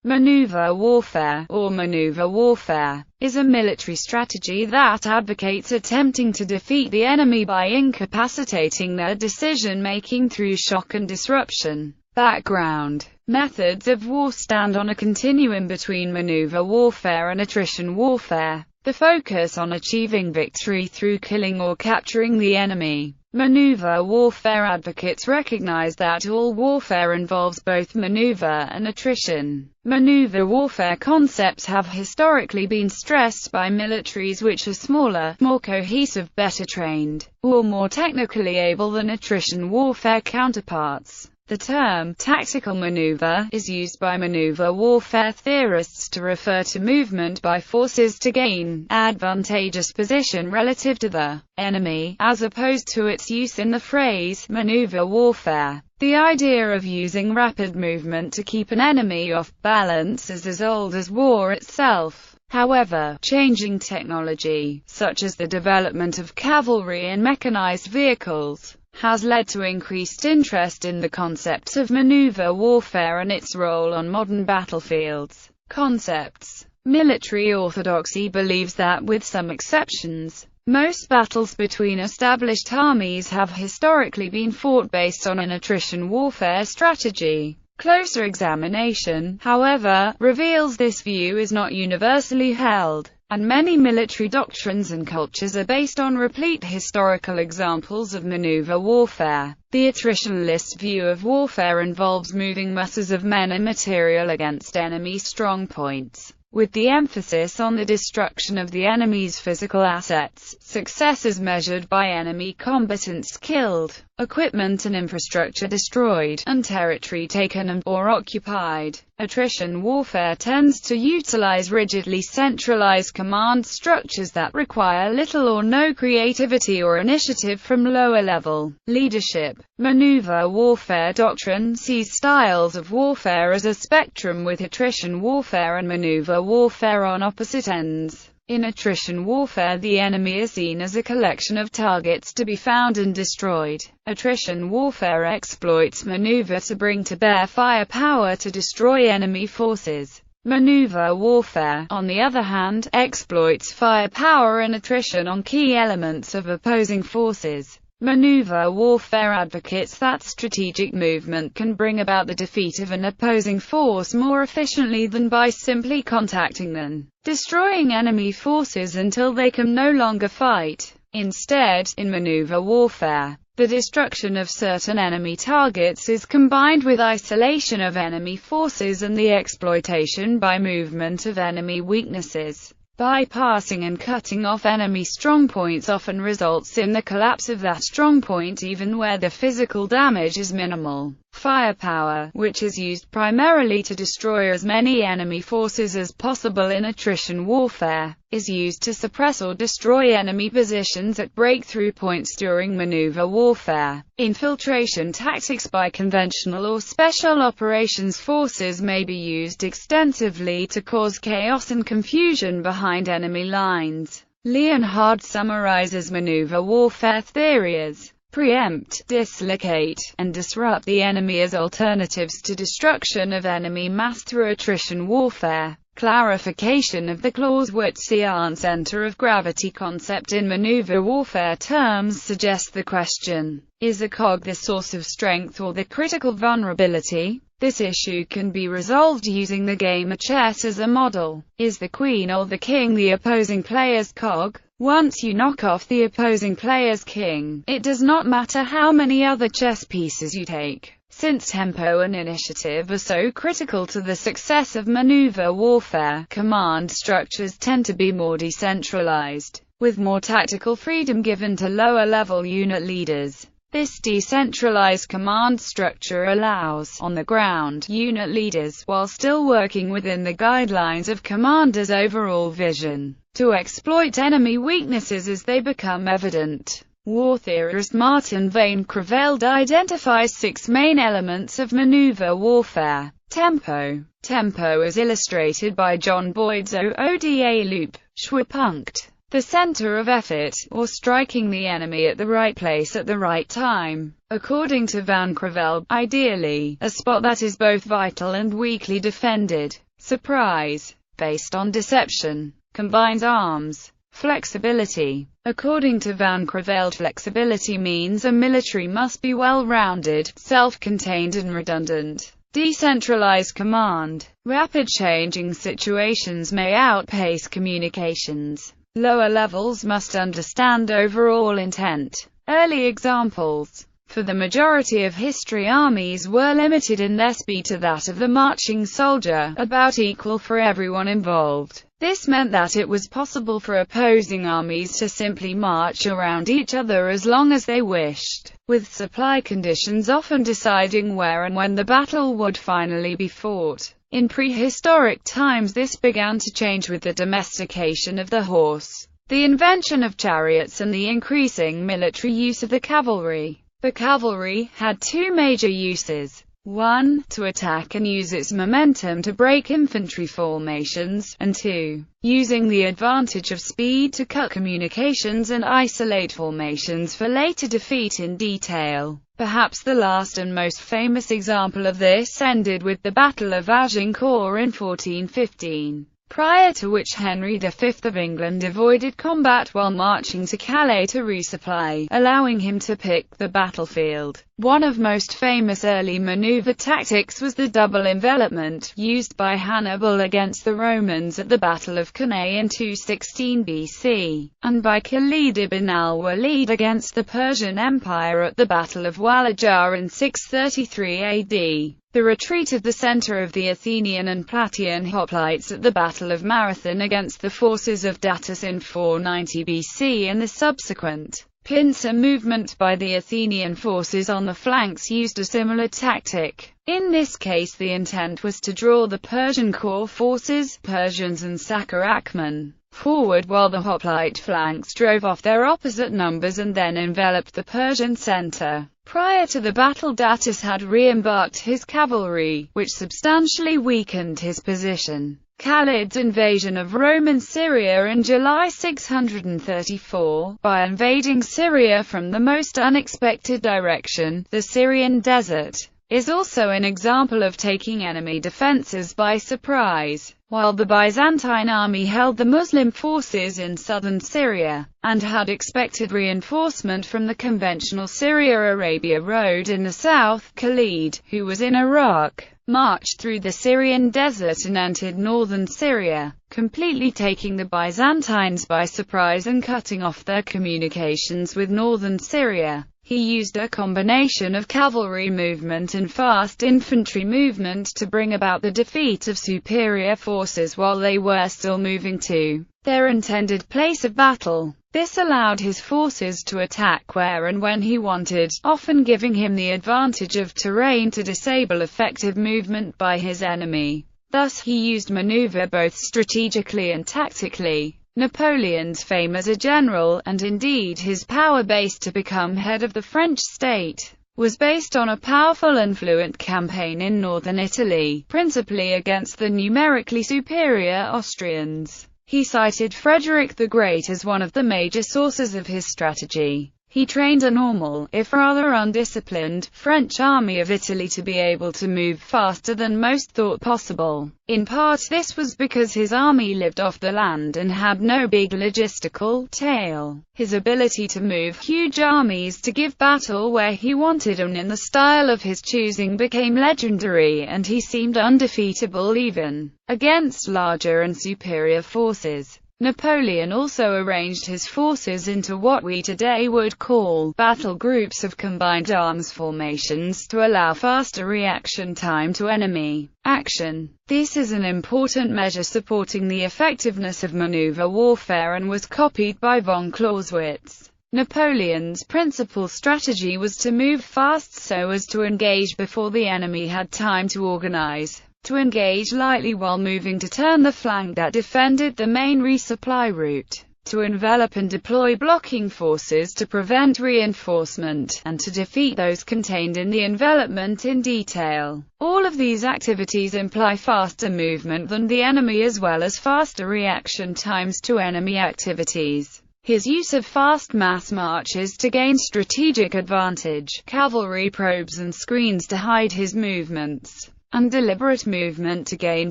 Maneuver warfare, or maneuver warfare, is a military strategy that advocates attempting to defeat the enemy by incapacitating their decision-making through shock and disruption. Background. Methods of war stand on a continuum between maneuver warfare and attrition warfare. The focus on achieving victory through killing or capturing the enemy. Maneuver warfare advocates recognize that all warfare involves both maneuver and attrition. Maneuver warfare concepts have historically been stressed by militaries which are smaller, more cohesive, better trained, or more technically able than attrition warfare counterparts. The term tactical maneuver is used by maneuver warfare theorists to refer to movement by forces to gain advantageous position relative to the enemy, as opposed to its use in the phrase maneuver warfare. The idea of using rapid movement to keep an enemy off balance is as old as war itself. However, changing technology, such as the development of cavalry and mechanized vehicles, has led to increased interest in the concept of maneuver warfare and its role on modern battlefields. Concepts. Military orthodoxy believes that, with some exceptions, most battles between established armies have historically been fought based on an attrition warfare strategy. Closer examination, however, reveals this view is not universally held, and many military doctrines and cultures are based on replete historical examples of maneuver warfare. The attritionalist view of warfare involves moving masses of men and material against enemy strongpoints, with the emphasis on the destruction of the enemy's physical assets. Success is measured by enemy combatants killed, equipment and infrastructure destroyed, and territory taken and/or occupied. Attrition warfare tends to utilize rigidly centralized command structures that require little or no creativity or initiative from lower-level leadership. Maneuver warfare doctrine sees styles of warfare as a spectrum, with attrition warfare and maneuver warfare on opposite ends. In attrition warfare, the enemy is seen as a collection of targets to be found and destroyed. Attrition warfare exploits maneuver to bring to bear firepower to destroy enemy forces. Maneuver warfare, on the other hand, exploits firepower and attrition on key elements of opposing forces. Maneuver warfare advocates that strategic movement can bring about the defeat of an opposing force more efficiently than by simply contacting and destroying enemy forces until they can no longer fight. Instead, in maneuver warfare, the destruction of certain enemy targets is combined with isolation of enemy forces and the exploitation by movement of enemy weaknesses. Bypassing and cutting off enemy strongpoints often results in the collapse of that strongpoint even where the physical damage is minimal. Firepower, which is used primarily to destroy as many enemy forces as possible in attrition warfare, is used to suppress or destroy enemy positions at breakthrough points during maneuver warfare. Infiltration tactics by conventional or special operations forces may be used extensively to cause chaos and confusion behind enemy lines. Leonhard summarizes maneuver warfare theory as preempt, dislocate, and disrupt the enemy as alternatives to destruction of enemy mass through attrition warfare. Clarification of the Clausewitzian center of gravity concept in maneuver warfare terms suggests the question, is a cog the source of strength or the critical vulnerability? This issue can be resolved using the game of chess as a model. Is the queen or the king the opposing player's cog? Once you knock off the opposing player's king, it does not matter how many other chess pieces you take. Since tempo and initiative are so critical to the success of maneuver warfare, command structures tend to be more decentralized, with more tactical freedom given to lower-level unit leaders. This decentralized command structure allows, on-the-ground, unit leaders, while still working within the guidelines of commanders' overall vision, to exploit enemy weaknesses as they become evident. War theorist Martin Van Creveld identifies 6 main elements of maneuver warfare. Tempo. Tempo is illustrated by John Boyd's OODA loop. Schwerpunkt. The center of effort, or striking the enemy at the right place at the right time. According to Van Creveld, ideally, a spot that is both vital and weakly defended. surprise, based on deception, combines arms, flexibility. According to Van Creveld, flexibility means a military must be well-rounded, self-contained and redundant. Decentralized command. Rapid changing situations may outpace communications. Lower levels must understand overall intent. Early examples. For the majority of history, armies were limited in their speed to that of the marching soldier, about equal for everyone involved. This meant that it was possible for opposing armies to simply march around each other as long as they wished, with supply conditions often deciding where and when the battle would finally be fought. In prehistoric times, this began to change with the domestication of the horse, the invention of chariots and the increasing military use of the cavalry. The cavalry had two major uses. 1. To attack and use its momentum to break infantry formations, and 2. Using the advantage of speed to cut communications and isolate formations for later defeat in detail. Perhaps the last and most famous example of this ended with the Battle of Agincourt in 1415. Prior to which Henry V of England avoided combat while marching to Calais to resupply, allowing him to pick the battlefield. One of most famous early maneuver tactics was the double envelopment, used by Hannibal against the Romans at the Battle of Cannae in 216 BC, and by Khalid ibn al-Walid against the Persian Empire at the Battle of Walajar in 633 AD. The retreat of the center of the Athenian and Plataean hoplites at the Battle of Marathon against the forces of Datis in 490 BC and the subsequent pincer movement by the Athenian forces on the flanks used a similar tactic. In this case, the intent was to draw the Persian core forces, Persians and Saqqara-Akhman, forward while the hoplite flanks drove off their opposite numbers and then enveloped the Persian center. Prior to the battle, Datis had re-embarked his cavalry, which substantially weakened his position. Khalid's invasion of Roman Syria in July 634, by invading Syria from the most unexpected direction, the Syrian desert, is also an example of taking enemy defenses by surprise. While the Byzantine army held the Muslim forces in southern Syria, and had expected reinforcement from the conventional Syria-Arabia road in the south, Khalid, who was in Iraq, marched through the Syrian desert and entered northern Syria, completely taking the Byzantines by surprise and cutting off their communications with northern Syria. He used a combination of cavalry movement and fast infantry movement to bring about the defeat of superior forces while they were still moving to their intended place of battle. This allowed his forces to attack where and when he wanted, often giving him the advantage of terrain to disable effective movement by his enemy. Thus he used maneuver both strategically and tactically. Napoleon's fame as a general, and indeed his power base to become head of the French state, was based on a powerful and fluent campaign in northern Italy, principally against the numerically superior Austrians. He cited Frederick the Great as one of the major sources of his strategy. He trained a normal, if rather undisciplined, French army of Italy to be able to move faster than most thought possible. In part this was because his army lived off the land and had no big logistical tail. His ability to move huge armies to give battle where he wanted and in the style of his choosing became legendary, and he seemed undefeatable even against larger and superior forces. Napoleon also arranged his forces into what we today would call battle groups of combined arms formations to allow faster reaction time to enemy action. This is an important measure supporting the effectiveness of maneuver warfare and was copied by von Clausewitz. Napoleon's principal strategy was to move fast so as to engage before the enemy had time to organize, to engage lightly while moving to turn the flank that defended the main resupply route, to envelop and deploy blocking forces to prevent reinforcement, and to defeat those contained in the envelopment in detail. All of these activities imply faster movement than the enemy as well as faster reaction times to enemy activities. His use of fast mass marches to gain strategic advantage, cavalry probes and screens to hide his movements, and deliberate movement to gain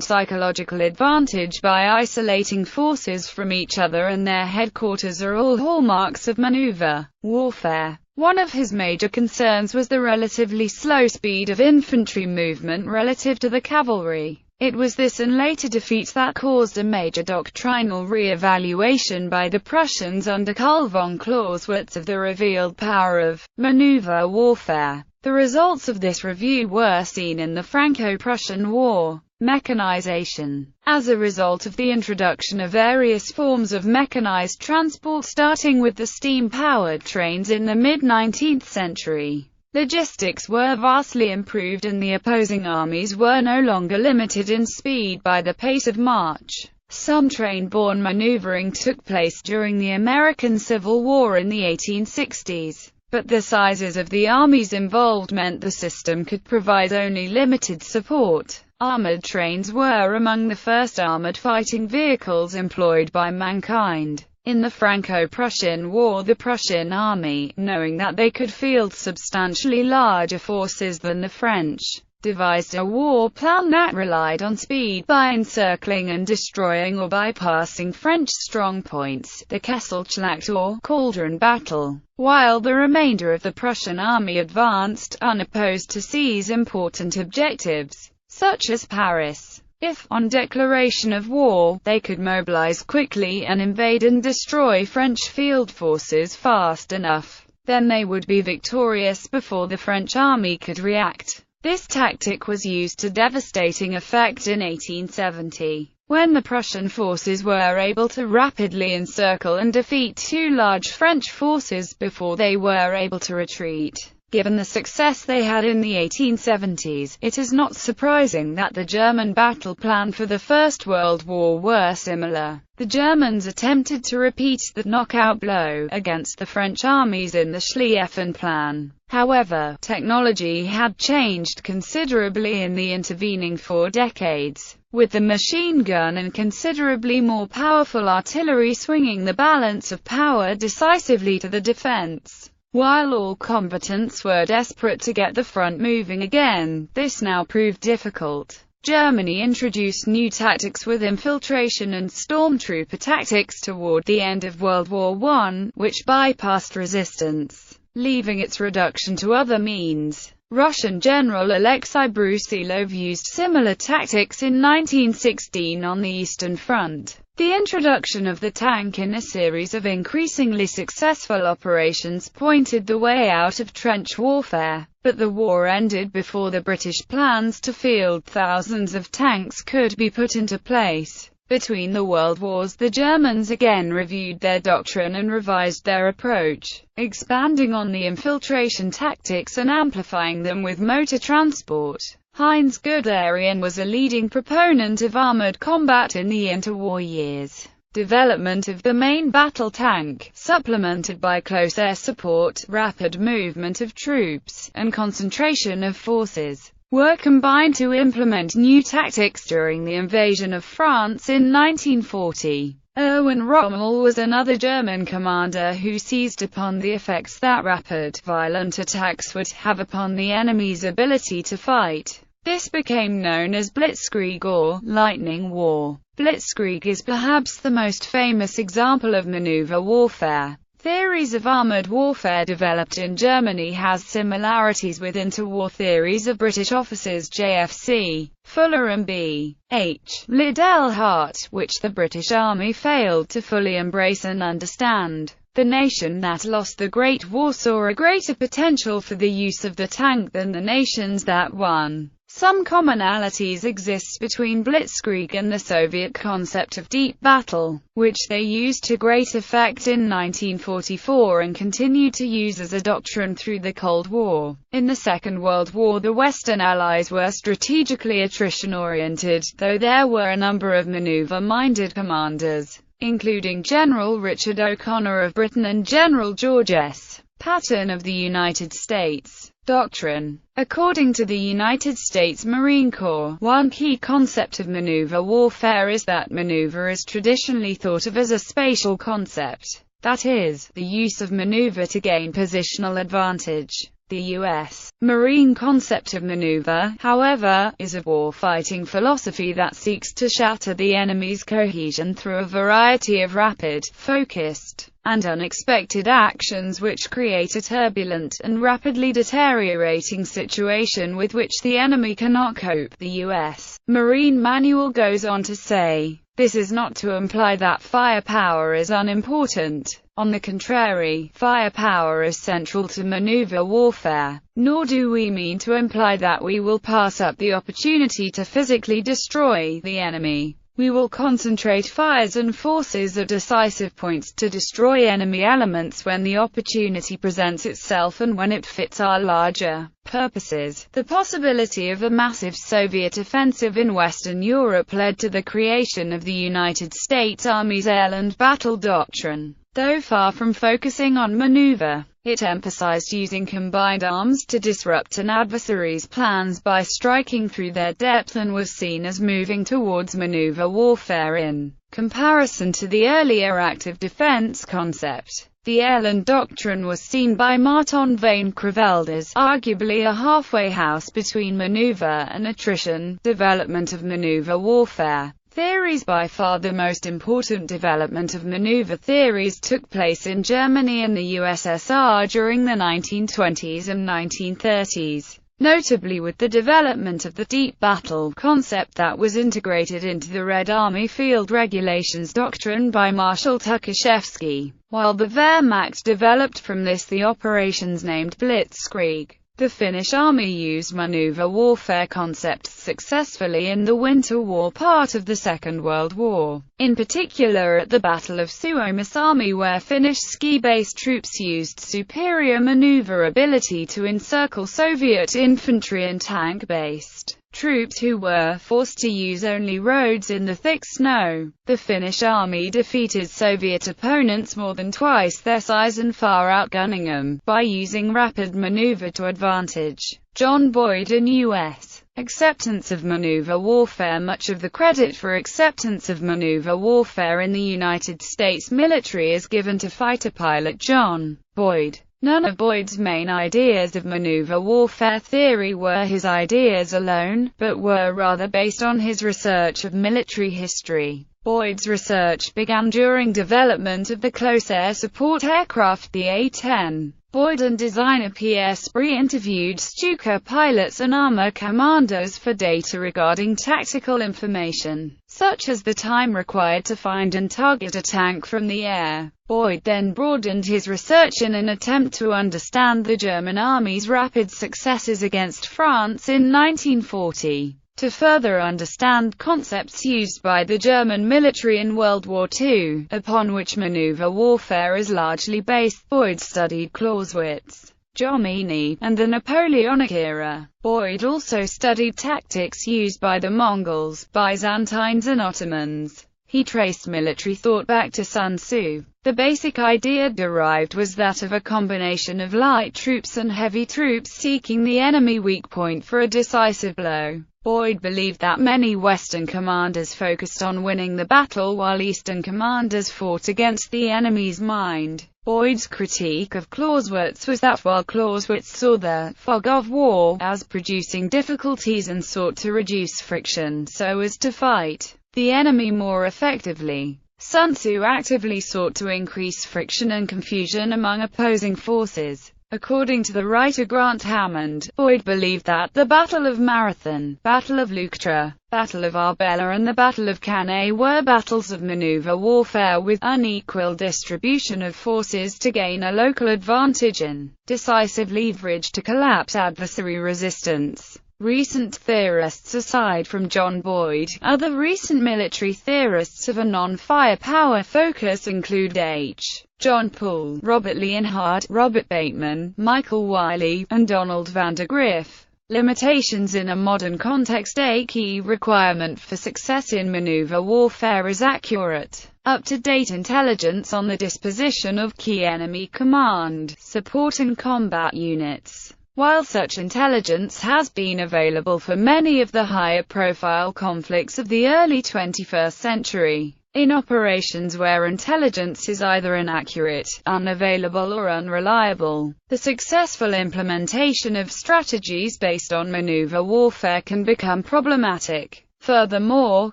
psychological advantage by isolating forces from each other and their headquarters are all hallmarks of maneuver warfare. One of his major concerns was the relatively slow speed of infantry movement relative to the cavalry. It was this and later defeats that caused a major doctrinal re-evaluation by the Prussians under Karl von Clausewitz of the revealed power of maneuver warfare. The results of this review were seen in the Franco-Prussian War. Mechanization. As a result of the introduction of various forms of mechanized transport starting with the steam-powered trains in the mid-19th century, logistics were vastly improved and the opposing armies were no longer limited in speed by the pace of march. Some train-borne maneuvering took place during the American Civil War in the 1860s. But the sizes of the armies involved meant the system could provide only limited support. Armored trains were among the first armored fighting vehicles employed by mankind. In the Franco-Prussian War, the Prussian army, knowing that they could field substantially larger forces than the French, devised a war plan that relied on speed by encircling and destroying or bypassing French strongpoints, the Kesselschlacht or Cauldron Battle, while the remainder of the Prussian army advanced unopposed to seize important objectives, such as Paris. If, on declaration of war, they could mobilize quickly and invade and destroy French field forces fast enough, then they would be victorious before the French army could react. This tactic was used to devastating effect in 1870, when the Prussian forces were able to rapidly encircle and defeat two large French forces before they were able to retreat. Given the success they had in the 1870s, it is not surprising that the German battle plan for the First World War were similar. The Germans attempted to repeat the knockout blow against the French armies in the Schlieffen Plan. However, technology had changed considerably in the intervening 4 decades, with the machine gun and considerably more powerful artillery swinging the balance of power decisively to the defense. While all combatants were desperate to get the front moving again, this now proved difficult. Germany introduced new tactics with infiltration and stormtrooper tactics toward the end of World War I, which bypassed resistance, leaving its reduction to other means. Russian General Alexei Brusilov used similar tactics in 1916 on the Eastern Front. The introduction of the tank in a series of increasingly successful operations pointed the way out of trench warfare, but the war ended before the British plans to field thousands of tanks could be put into place. Between the World Wars, the Germans again reviewed their doctrine and revised their approach, expanding on the infiltration tactics and amplifying them with motor transport. Heinz Guderian was a leading proponent of armored combat in the interwar years. Development of the main battle tank, supplemented by close air support, rapid movement of troops, and concentration of forces, were combined to implement new tactics during the invasion of France in 1940. Erwin Rommel was another German commander who seized upon the effects that rapid, violent attacks would have upon the enemy's ability to fight. This became known as Blitzkrieg or Lightning War. Blitzkrieg is perhaps the most famous example of maneuver warfare. Theories of armored warfare developed in Germany has similarities with interwar theories of British officers JFC, Fuller and B. H. Liddell Hart, which the British Army failed to fully embrace and understand. The nation that lost the Great War saw a greater potential for the use of the tank than the nations that won. Some commonalities exist between Blitzkrieg and the Soviet concept of deep battle, which they used to great effect in 1944 and continued to use as a doctrine through the Cold War. In the Second World War, the Western Allies were strategically attrition-oriented, though there were a number of maneuver-minded commanders, including General Richard O'Connor of Britain and General George S. Patton of the United States. Doctrine. According to the United States Marine Corps, one key concept of maneuver warfare is that maneuver is traditionally thought of as a spatial concept, that is, the use of maneuver to gain positional advantage. The U.S. Marine concept of maneuver, however, is a war-fighting philosophy that seeks to shatter the enemy's cohesion through a variety of rapid, focused, and unexpected actions which create a turbulent and rapidly deteriorating situation with which the enemy cannot cope. The U.S. Marine Manual goes on to say, this is not to imply that firepower is unimportant. On the contrary, firepower is central to maneuver warfare. Nor do we mean to imply that we will pass up the opportunity to physically destroy the enemy. We will concentrate fires and forces at decisive points to destroy enemy elements when the opportunity presents itself and when it fits our larger purposes. The possibility of a massive Soviet offensive in Western Europe led to the creation of the United States Army's airland battle doctrine. Though far from focusing on maneuver, it emphasized using combined arms to disrupt an adversary's plans by striking through their depth and was seen as moving towards maneuver warfare in comparison to the earlier active defense concept. The airland doctrine was seen by Martin van Creveld as arguably a halfway house between maneuver and attrition. Development of maneuver warfare theories. By far the most important development of maneuver theories took place in Germany and the USSR during the 1920s and 1930s, notably with the development of the deep battle concept that was integrated into the Red Army Field Regulations doctrine by Marshal Tukhachevsky, while the Wehrmacht developed from this the operations named Blitzkrieg. The Finnish army used maneuver warfare concepts successfully in the Winter War part of the Second World War, in particular at the Battle of Suomussalmi, where Finnish ski-based troops used superior maneuverability to encircle Soviet infantry and tank-based troops who were forced to use only roads in the thick snow. The Finnish army defeated Soviet opponents more than twice their size and far outgunning them, by using rapid maneuver to advantage. John Boyd in U.S. Acceptance of maneuver warfare. Much of the credit for acceptance of maneuver warfare in the United States military is given to fighter pilot John Boyd. None of Boyd's main ideas of maneuver warfare theory were his ideas alone, but were rather based on his research of military history. Boyd's research began during development of the close air support aircraft, the A-10. Boyd and designer Pierre Spree interviewed Stuka pilots and armor commanders for data regarding tactical information, such as the time required to find and target a tank from the air. Boyd then broadened his research in an attempt to understand the German army's rapid successes against France in 1940. To further understand concepts used by the German military in World War II, upon which maneuver warfare is largely based, Boyd studied Clausewitz, Jomini, and the Napoleonic era. Boyd also studied tactics used by the Mongols, Byzantines and Ottomans. He traced military thought back to Sun Tzu. The basic idea derived was that of a combination of light troops and heavy troops seeking the enemy weak point for a decisive blow. Boyd believed that many Western commanders focused on winning the battle while Eastern commanders fought against the enemy's mind. Boyd's critique of Clausewitz was that while Clausewitz saw the fog of war as producing difficulties and sought to reduce friction so as to fight the enemy more effectively, Sun Tzu actively sought to increase friction and confusion among opposing forces. According to the writer Grant Hammond, Boyd believed that the Battle of Marathon, Battle of Leuctra, Battle of Arbela and the Battle of Cannae were battles of maneuver warfare with unequal distribution of forces to gain a local advantage and decisive leverage to collapse adversary resistance. Recent theorists aside from John Boyd, other recent military theorists of a non-firepower focus include H. John Paul, Robert Leonhard, Robert Bateman, Michael Wiley, and Donald van der Griff. Limitations in a modern context. A key requirement for success in maneuver warfare is accurate, up-to-date intelligence on the disposition of key enemy command, support and combat units. While such intelligence has been available for many of the higher-profile conflicts of the early 21st century, In operations where intelligence is either inaccurate, unavailable or unreliable, the successful implementation of strategies based on maneuver warfare can become problematic. Furthermore,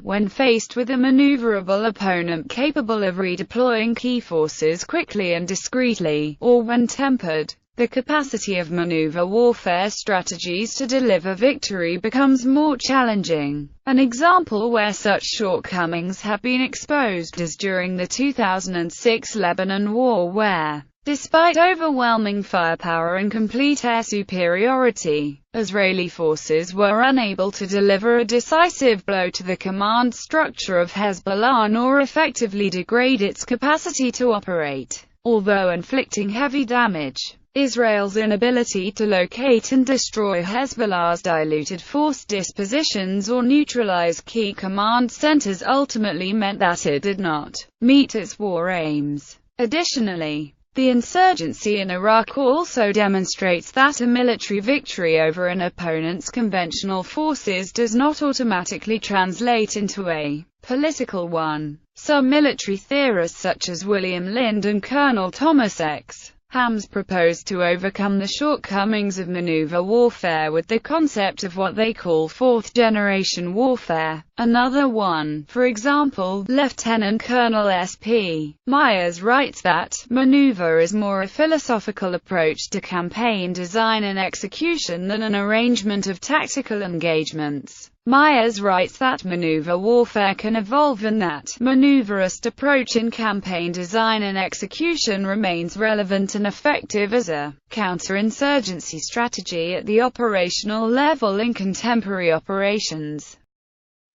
when faced with a maneuverable opponent capable of redeploying key forces quickly and discreetly, or when tempered, the capacity of maneuver warfare strategies to deliver victory becomes more challenging. An example where such shortcomings have been exposed is during the 2006 Lebanon War where, despite overwhelming firepower and complete air superiority, Israeli forces were unable to deliver a decisive blow to the command structure of Hezbollah nor effectively degrade its capacity to operate, although inflicting heavy damage. Israel's inability to locate and destroy Hezbollah's diluted force dispositions or neutralize key command centers ultimately meant that it did not meet its war aims. Additionally, the insurgency in Iraq also demonstrates that a military victory over an opponent's conventional forces does not automatically translate into a political one. Some military theorists such as William Lind and Colonel Thomas X. Hams propose to overcome the shortcomings of maneuver warfare with the concept of what they call fourth-generation warfare. Another one, for example, Lieutenant Colonel S.P. Myers writes that, maneuver is more a philosophical approach to campaign design and execution than an arrangement of tactical engagements. Myers writes that maneuver warfare can evolve and that maneuverist approach in campaign design and execution remains relevant and effective as a counterinsurgency strategy at the operational level in contemporary operations.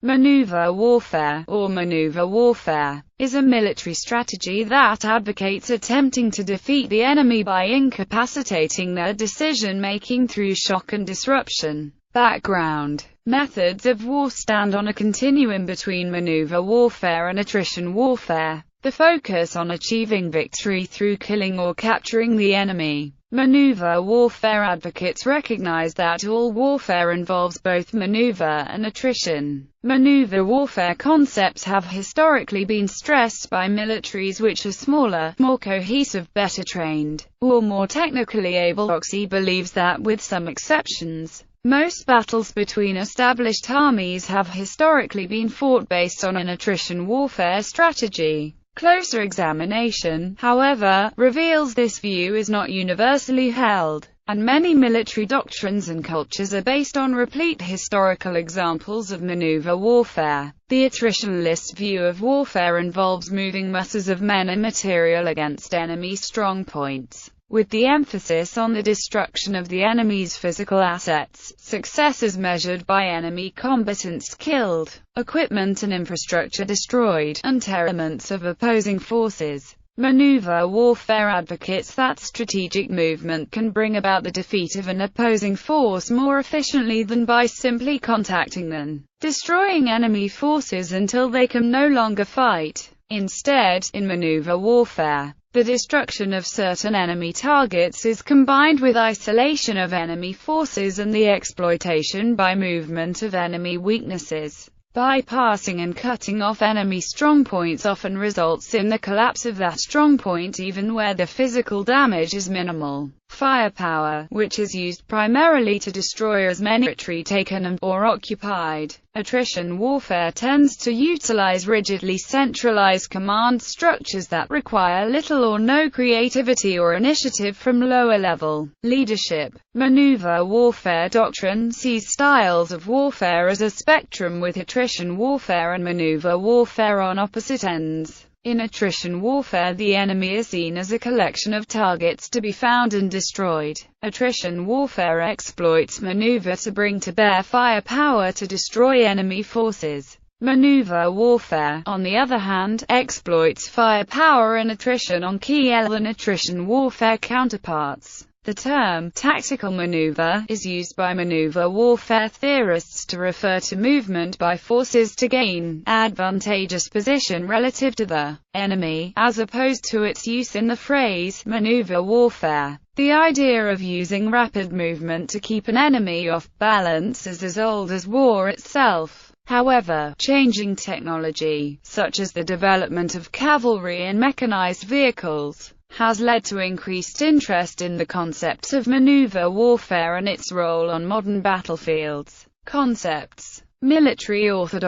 Maneuver warfare, or maneuver warfare, is a military strategy that advocates attempting to defeat the enemy by incapacitating their decision-making through shock and disruption. Background. Methods of war stand on a continuum between maneuver warfare and attrition warfare. The focus on achieving victory through killing or capturing the enemy. Maneuver warfare advocates recognize that all warfare involves both maneuver and attrition. Maneuver warfare concepts have historically been stressed by militaries which are smaller, more cohesive, better trained, or more technically able. Oxy believes that, with some exceptions, most battles between established armies have historically been fought based on an attrition warfare strategy. Closer examination, however, reveals this view is not universally held, and many military doctrines and cultures are based on replete historical examples of maneuver warfare. The attritionalist view of warfare involves moving masses of men and material against enemy strongpoints, with the emphasis on the destruction of the enemy's physical assets. Success is measured by enemy combatants killed, equipment and infrastructure destroyed, and elements of opposing forces. Maneuver warfare advocates that strategic movement can bring about the defeat of an opposing force more efficiently than by simply contacting them, destroying enemy forces until they can no longer fight. Instead, in maneuver warfare, the destruction of certain enemy targets is combined with isolation of enemy forces and the exploitation by movement of enemy weaknesses. Bypassing and cutting off enemy strongpoints often results in the collapse of that strongpoint even where the physical damage is minimal. Firepower, which is used primarily to destroy as many territory taken or occupied. Attrition warfare tends to utilize rigidly centralized command structures that require little or no creativity or initiative from lower-level leadership. Maneuver warfare doctrine sees styles of warfare as a spectrum, with attrition warfare and maneuver warfare on opposite ends. In attrition warfare, the enemy is seen as a collection of targets to be found and destroyed. Attrition warfare exploits maneuver to bring to bear firepower to destroy enemy forces. Maneuver warfare, on the other hand, exploits firepower and attrition on key and attrition warfare counterparts. The term tactical maneuver is used by maneuver warfare theorists to refer to movement by forces to gain advantageous position relative to the enemy, as opposed to its use in the phrase maneuver warfare. The idea of using rapid movement to keep an enemy off balance is as old as war itself. However, changing technology, such as the development of cavalry and mechanized vehicles, has led to increased interest in the concepts of maneuver warfare and its role on modern battlefields. Concepts: military orthodoxy.